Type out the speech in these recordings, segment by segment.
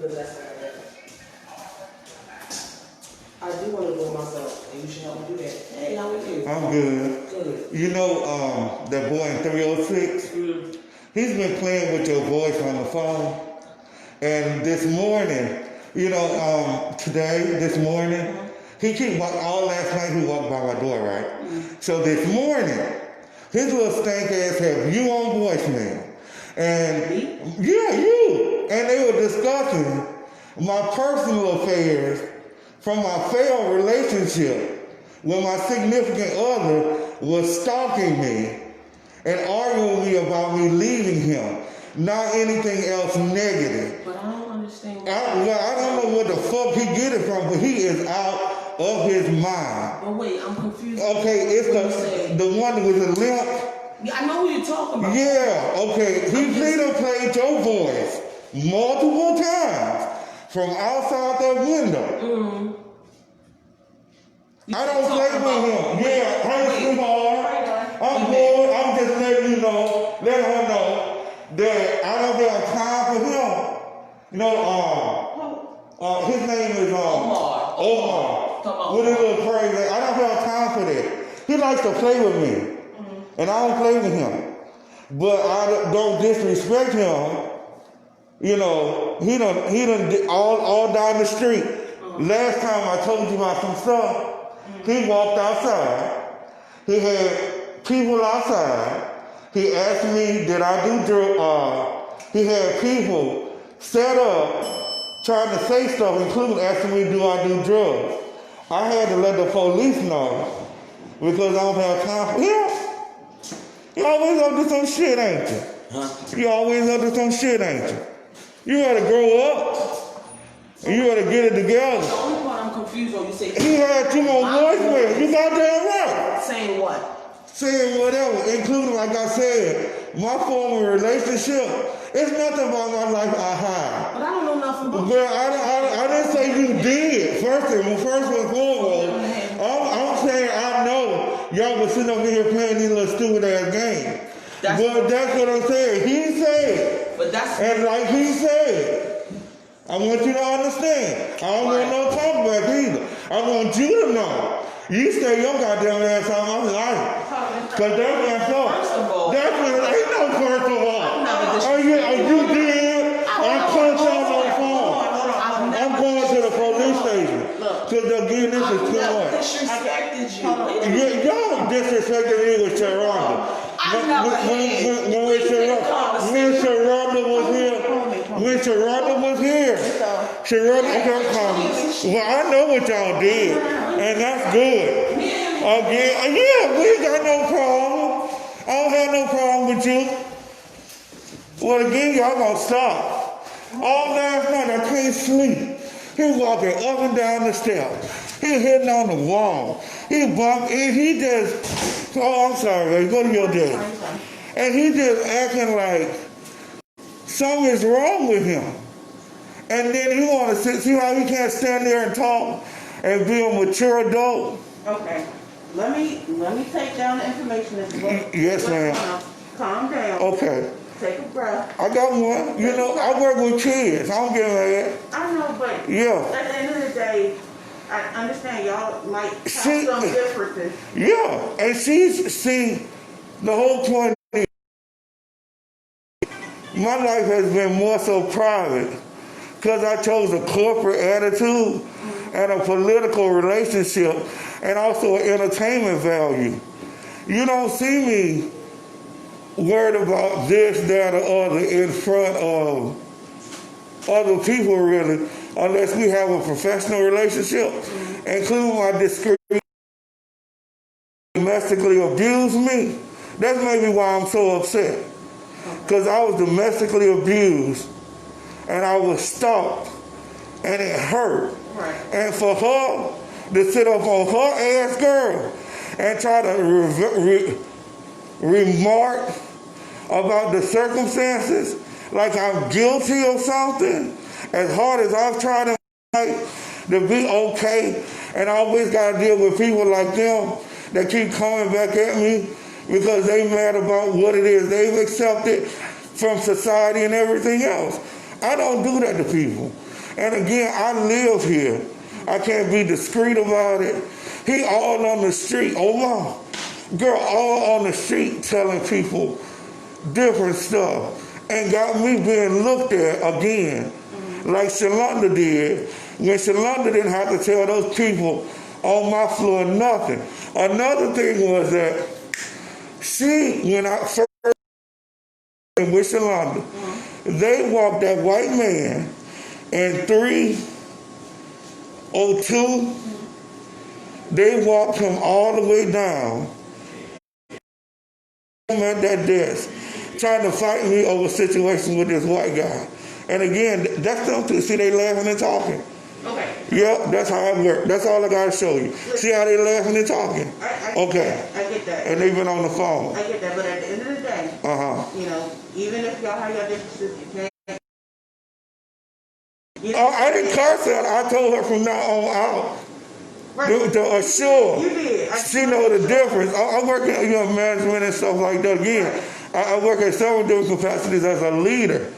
because that's not that. I do want to go myself, and you should help me do that. Hey, how are you? I'm good. Good. You know, that boy in 306? He's been playing with your voice on the phone. And this morning, this morning, all last night he walked by my door, right? So this morning, his little stank ass had you on voicemail. And, yeah, you. And they were discussing my personal affairs from my failed relationship when my significant other was stalking me and arguing with me about me leaving him. Not anything else negative. But I don't understand. I don't know what the fuck he get it from, but he is out of his mind. But wait, I'm confused. Okay, it's the one with the limp. Yeah, I know who you're talking about. Yeah, okay. He done played your voice multiple times from outside that window. I don't play with him. Yeah, hey, sweetheart. I'm good. I'm just letting you know, let her know that I don't have time for him. You know, his name is Omar. With his little crazy. I don't have time for that. He likes to play with me, and I don't play with him. But I don't disrespect him. You know, he done all down the street. Last time I told you about some stuff, he walked outside. He had people outside. He asked me, did I do drugs? He had people set up trying to say stuff, including asking me, do I do drugs? I had to let the police know because I don't have time for him. You always up to some shit, ain't you? Huh? You always up to some shit, ain't you? You gotta grow up. And you gotta get it together. The only part I'm confused on, you say... He had two more voicemails. You goddamn right. Saying what? Saying whatever, including, like I said, my former relationship. It's nothing about my life I hide. But I don't know nothing about Girl, I didn't say you did. First and foremost, I'm saying I know y'all was sitting over here playing these little stupid ass games. That's what I'm saying. He said. But that's... And like he said, I want you to understand. I don't want no talkback either. I want you to know. You stay your goddamn ass out of my life. Because that's messed up. First of all. That's what ain't no first of all. You did. I'm calling on the phone. I'm going to the police station. Because again, this is too much. Disrespected you. Y'all disrespected me with Sharonda. When Sharonda was here, well, I know what y'all did, and that's good. Again, yeah, we ain't got no problem. I don't have no problem with you. Well, again, y'all gonna stop. All last night, I can't sleep. He walking up and down the steps. He hitting on the wall. He bumped, and he just, I'm sorry, baby, go to your dad. And he just acting like something is wrong with him. And then he want to see how he can't stand there and talk and be a mature adult. Okay. Let me take down the information that's yes, ma'am. Calm down. Okay. Take a breath. I got one. You know, I work with kids. I don't get mad. I know, but yeah. At the end of the day, I understand y'all like have some differences. Yeah, and see, the whole point is, my life has been more so private because I chose a corporate attitude and a political relationship and also an entertainment value. You don't see me worried about this, that, or other in front of other people, really, unless we have a professional relationship, including my discreet domestically abused me. That's maybe why I'm so upset. Because I was domestically abused, and I was stalked, and it hurt. Right. And for her to sit up on her ass girl and try to remark about the circumstances like I'm guilty of something, as hard as I've tried to be okay, and I always got to deal with people like them that keep coming back at me because they mad about what it is they've accepted from society and everything else. I don't do that to people. And again, I live here. I can't be discreet about it. He all on the street, oh my, girl, all on the street telling people different stuff. And got me being looked at again, like Shalonda did, when Shalonda didn't have to tell those people on my floor nothing. Another thing was that when I first with Shalonda, they walked that white man in 302. They walked him all the way down at that desk, trying to fight me over a situation with this white guy. And again, that's them too. See, they laughing and talking. Okay. Yep, that's how it works. That's all I gotta show you. See how they laughing and talking? Okay. I get that. And they've been on the phone. I get that, but at the end of the day, you know, even if y'all have your differences, you can't. I didn't curse her. I told her from now on out. Right. To assure. You did. She know the difference. I work in management and stuff like that. Again, I work at several different capacities as a leader.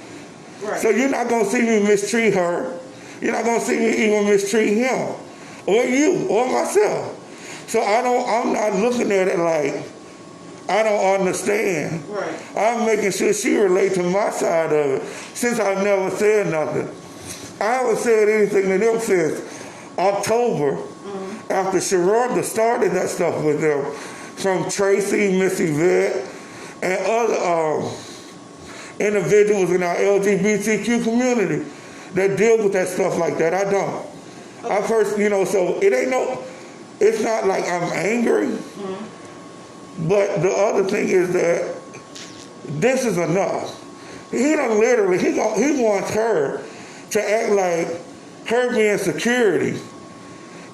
Right. So you're not gonna see me mistreat her. You're not gonna see me even mistreat him, or you, or myself. So I'm not looking at it like I don't understand. Right. I'm making sure she relates to my side of it. Since I've never said nothing, I haven't said anything to them since October. After Sharonda started that stuff with them, from Tracy, Miss Yvette, and other individuals in our LGBTQ community that deal with that stuff like that. I don't. I first, so it's not like I'm angry, but the other thing is that this is enough. He wants her to act like her being security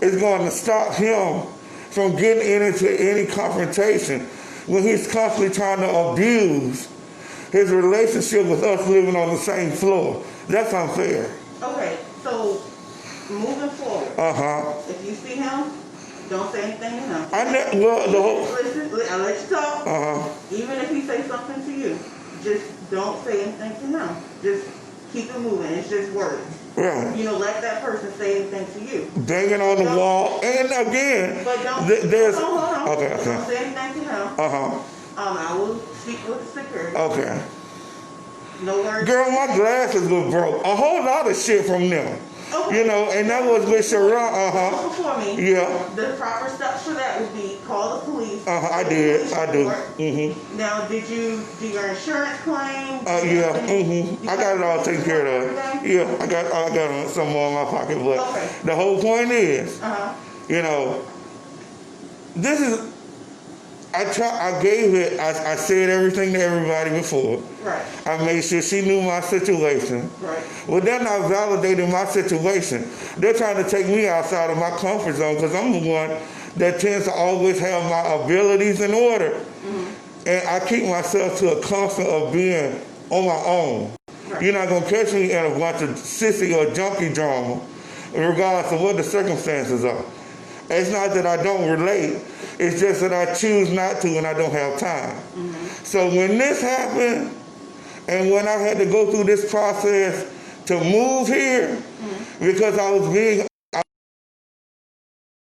is going to stop him from getting into any confrontation when he's constantly trying to abuse his relationship with us living on the same floor. That's unfair. Okay, so moving forward, if you see him, don't say anything to him. Listen, I'll let you talk. Even if he say something to you, just don't say anything to him. Just keep it moving. It's just words. Right. Let that person say anything to you. Banging on the wall. And again, but don't, there's... hold on. Okay. Don't say anything to him. I will speak with the security. Okay. No worries. Girl, my glasses were broke. A whole lot of shit from them. Okay. And that was with Sharon. Before me. Yeah. The proper steps for that would be call the police. I did. I do. Now, did you do your insurance claim? Yeah. I got it all taken care of. Yeah. I got some more in my pocket, but the whole point is, this is. I gave it. I said everything to everybody before. Right. I made sure she knew my situation. Right. Well, they're not validating my situation. They're trying to take me outside of my comfort zone because I'm the one that tends to always have my abilities in order. And I keep myself to a constant of being on my own. Right. You're not going to catch me in a bunch of sissy or junkie drama, regardless of what the circumstances are. It's not that I don't relate. It's just that I choose not to and I don't have time. So when this happened, and when I had to go through this process to move here, because I was being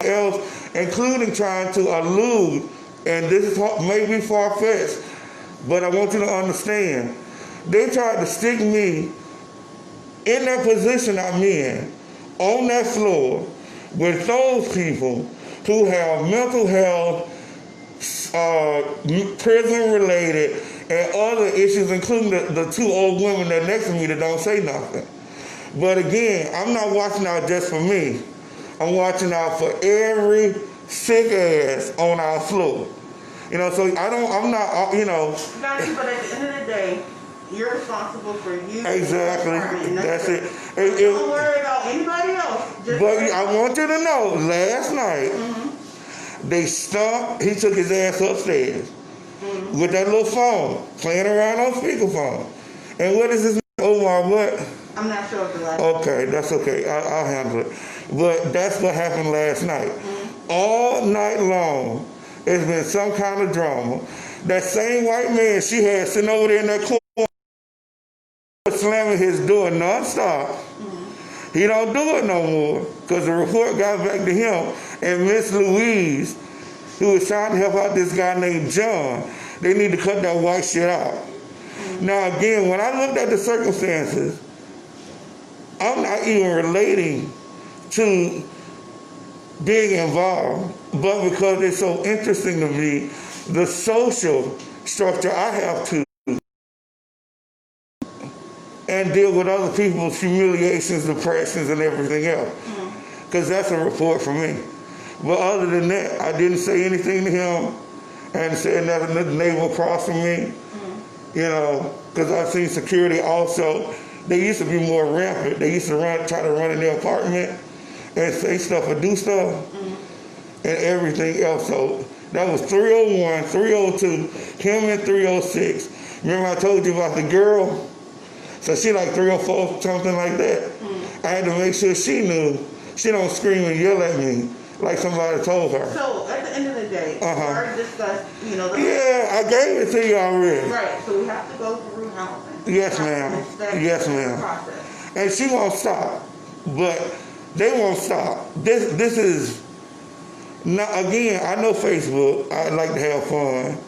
else, including trying to allude, and this is maybe far-fetched, but I want you to understand, they tried to stick me in that position I'm in, on that floor, with those people who have mental health, prison-related, and other issues, including the two old women that next to me that don't say nothing. But again, I'm not watching out just for me. I'm watching out for every sick ass on our floor. So I'm not. Got you, but at the end of the day, you're responsible for you. Exactly. That's it. Don't worry about anybody else. But I want you to know, last night, they stopped. He took his ass upstairs with that little phone, playing around on speakerphone. And what is his name? Omar what? I'm not sure of the last. Okay, that's okay. I'll handle it. But that's what happened last night. All night long, it's been some kind of drama. That same white man she had sitting over there in that corner, slamming his door nonstop. He don't do it no more because the report got back to him. And Miss Louise, who was trying to help out this guy named John, they need to cut that white shit out. Now again, when I looked at the circumstances, I'm not even relating to being involved, but because it's so interesting to me, the social structure I have to, and deal with other people's humiliations, depressions, and everything else. Because that's a report for me. But other than that, I didn't say anything to him. I hadn't said nothing to the neighbor across from me. You know, because I've seen security also. They used to be more rampant. They used to try to run in their apartment and say stuff or do stuff and everything else. So that was 301, 302, him and 306. Remember I told you about the girl? So she like 304, something like that. I had to make sure she knew she don't scream and yell at me like somebody told her. So at the end of the day, we already discussed, you know. Yeah, I gave it to you already. Right, so we have to go through housing. Yes, ma'am. Yes, ma'am. And she won't stop, but they won't stop. This is not, again, I know Facebook, I like to have fun,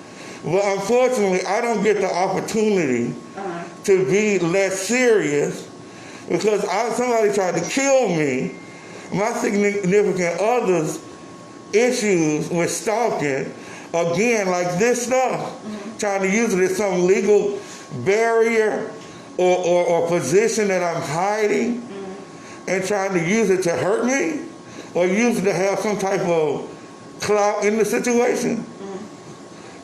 but unfortunately I don't get the opportunity to be less serious because somebody tried to kill me. My significant other's issues with stalking, again, like this stuff, trying to use it as some legal barrier or position that I'm hiding and trying to use it to hurt me or use it to have some type of clout in the situation.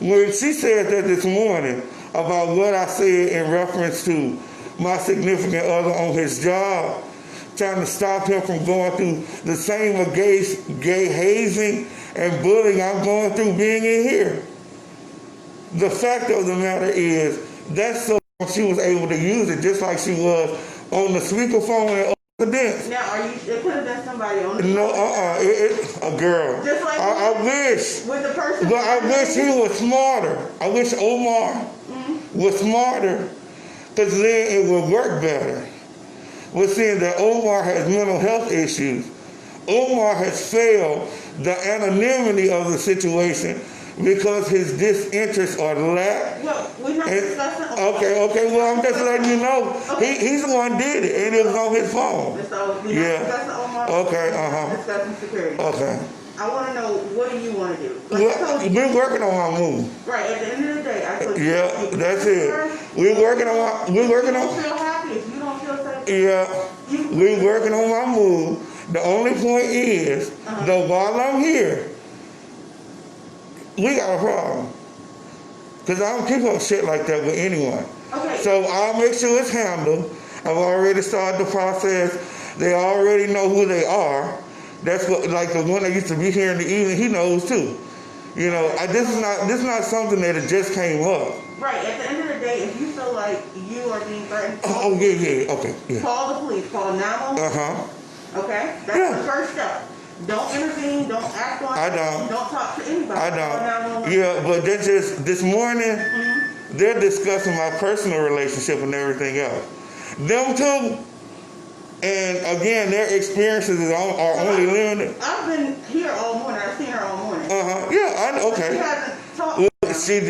When she said that this morning about what I said in reference to my significant other on his job, trying to stop him from going through the same gay hazing and bullying I'm going through being in here. The fact of the matter is, that's so she was able to use it just like she was on the speakerphone and the dance. Now, it could have been somebody on the No, a girl. Just like I wish. With the person. But I wish he was smarter. I wish Omar was smarter, because then it would work better. We're seeing that Omar has mental health issues. Omar has failed the anonymity of the situation because his disinterest or lack. Well, we're not discussing Omar. Okay, well, I'm just letting you know. Okay. He's the one did it, and it was on his phone. So we're not discussing Omar. Okay, We're discussing security. Okay. I want to know, what do you want to do? Well, we're working on my move. Right, at the end of the day, I told you. Yeah, that's it. We're working on. You don't feel happy if you don't feel safe. Yeah, we're working on my move. The only point is, though, while I'm here, we got a problem. Because I don't keep up shit like that with anyone. Okay. So I'll make sure it's handled. I've already started the process. They already know who they are. That's what, like the one that used to be here in the evening, he knows too. You know, this is not something that it just came up. Right. At the end of the day, if you feel like you are being threatened, yeah. Call the police. Call 911. Okay? That's the first step. Don't intervene. Don't act on it. Don't talk to anybody. I don't. Yeah, but they're just, this morning, they're discussing my personal relationship and everything else. Them two, and again, their experiences are only limited. I've been here all morning. I've seen her all morning. Yeah, okay. She hasn't talked.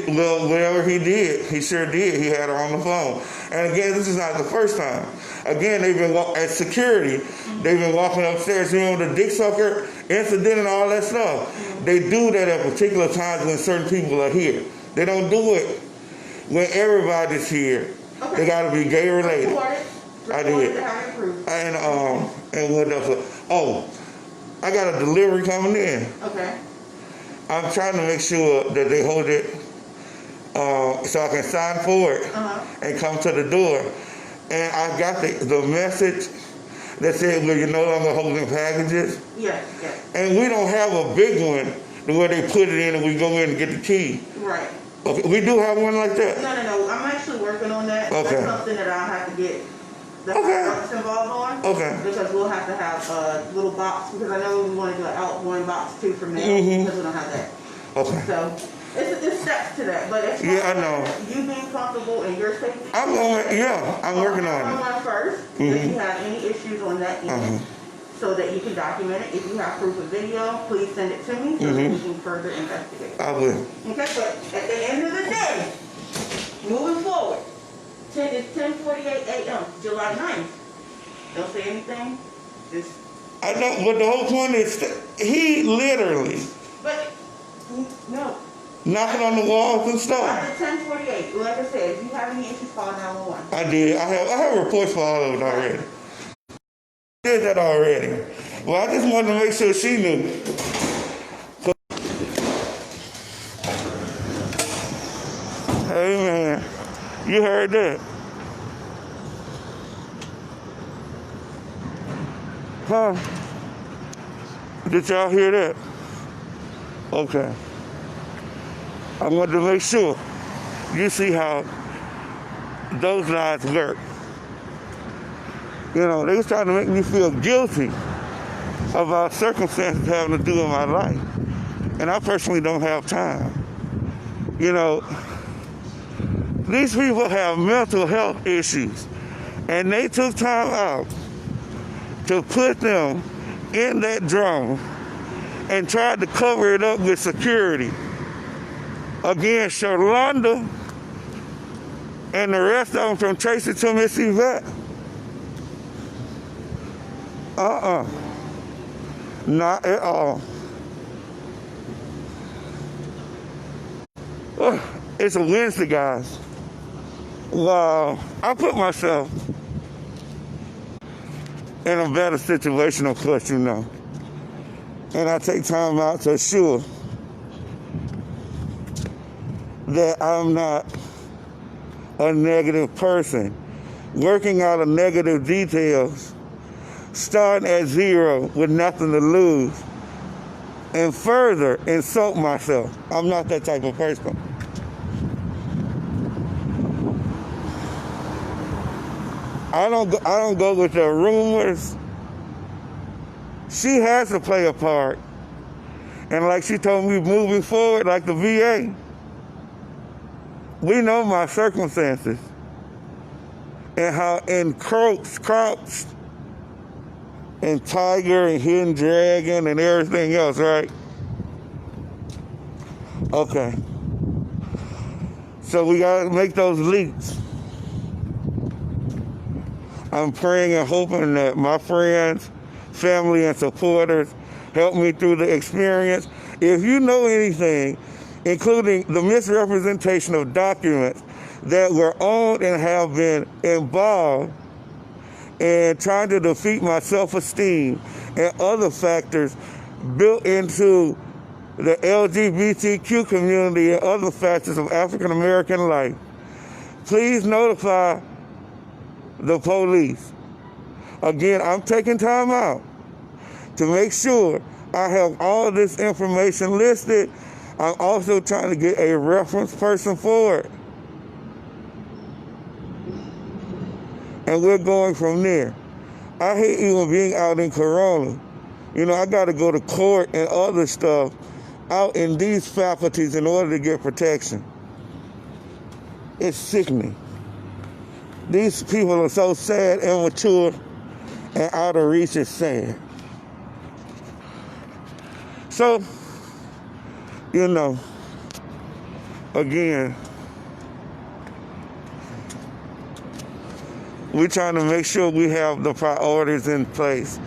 Well, whatever he did, he sure did. He had her on the phone. And again, this is not the first time. Again, they've been at security. They've been walking upstairs. You know, the dick sucker incident and all that stuff. They do that at particular times when certain people are here. They don't do it when everybody's here. Okay. They got to be gay related. I did. And what else? Oh, I got a delivery coming in. Okay. I'm trying to make sure that they hold it so I can sign for it and come to the door. And I got the message that said, well, you're no longer holding packages. Yes. And we don't have a big one where they put it in and we go in and get the key. Right. Okay, we do have one like that? No. I'm actually working on that. Okay. That's something that I'll have to get the parents involved on. Okay. Because we'll have to have a little box, because I know we want to do an outgoing box too from there, because we don't have that. Okay. So It's steps to that, but it's Yeah, I know. you being comfortable in your safety. I'm working on it. One first, if you have any issues on that end, so that you can document it. If you have proof of video, please send it to me so that we can further investigate. I will. Okay, but at the end of the day, moving forward, it's 10:48 a.m., July 9th. Don't say anything. Just. I know, but the whole point is that he literally But no. knocking on the walls and stuff. At 10:48, like I said, if you have any issues, call 911. I did. I have reports for all of it already. I did that already. Well, I just wanted to make sure she knew. Hey man, you heard that? Huh? Did y'all hear that? Okay. I wanted to make sure you see how those lies work. You know, they was trying to make me feel guilty about circumstances having to do with my life. And I personally don't have time. You know, these people have mental health issues, and they took time out to put them in that drone and tried to cover it up with security. Again, Shalonda and the rest of them from Tracy to Miss Yvette. Not at all. It's a Wednesday, guys. Well, I put myself in a better situation, of course, you know. And I take time out to assure that I'm not a negative person, working out of negative details, starting at zero with nothing to lose, and further insult myself. I'm not that type of person. I don't go with the rumors. She has to play a part. And like she told me, moving forward, like the VA, we know my circumstances and how encroached and Tiger and Hidden Dragon and everything else, right? Okay. So we gotta make those leaps. I'm praying and hoping that my friends, family, and supporters help me through the experience. If you know anything, including the misrepresentation of documents that were owned and have been involved in trying to defeat my self-esteem and other factors built into the LGBTQ community and other factors of African American life, please notify the police. Again, I'm taking time out to make sure I have all of this information listed. I'm also trying to get a reference person for it. And we're going from there. I hate even being out in Corona. You know, I got to go to court and other stuff out in these faculties in order to get protection. It's sickening. These people are so sad, immature, and out of reach. Is sad. So, you know, again, we're trying to make sure we have the priorities in place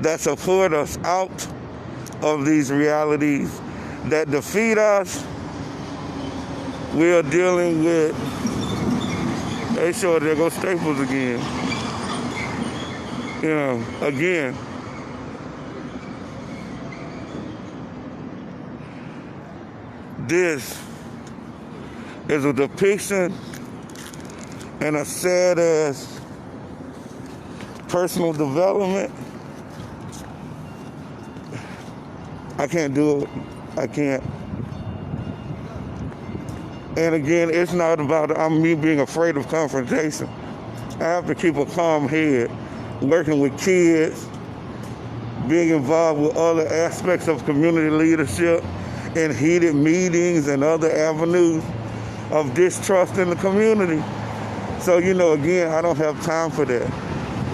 that support us out of these realities that defeat us. We are dealing with, they sure there go Staples again. You know, again, this is a depiction and a sad ass personal development. I can't do it. I can't. And again, it's not about me being afraid of confrontation. I have to keep a calm head, working with kids, being involved with other aspects of community leadership, in heated meetings and other avenues of distrust in the community. So, again, I don't have time for that.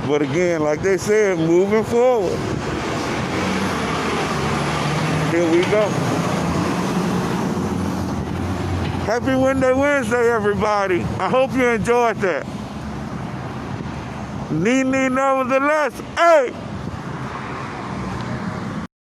But again, like they said, moving forward. Here we go. Happy Wednesday, everybody. I hope you enjoyed that. Nevertheless, hey!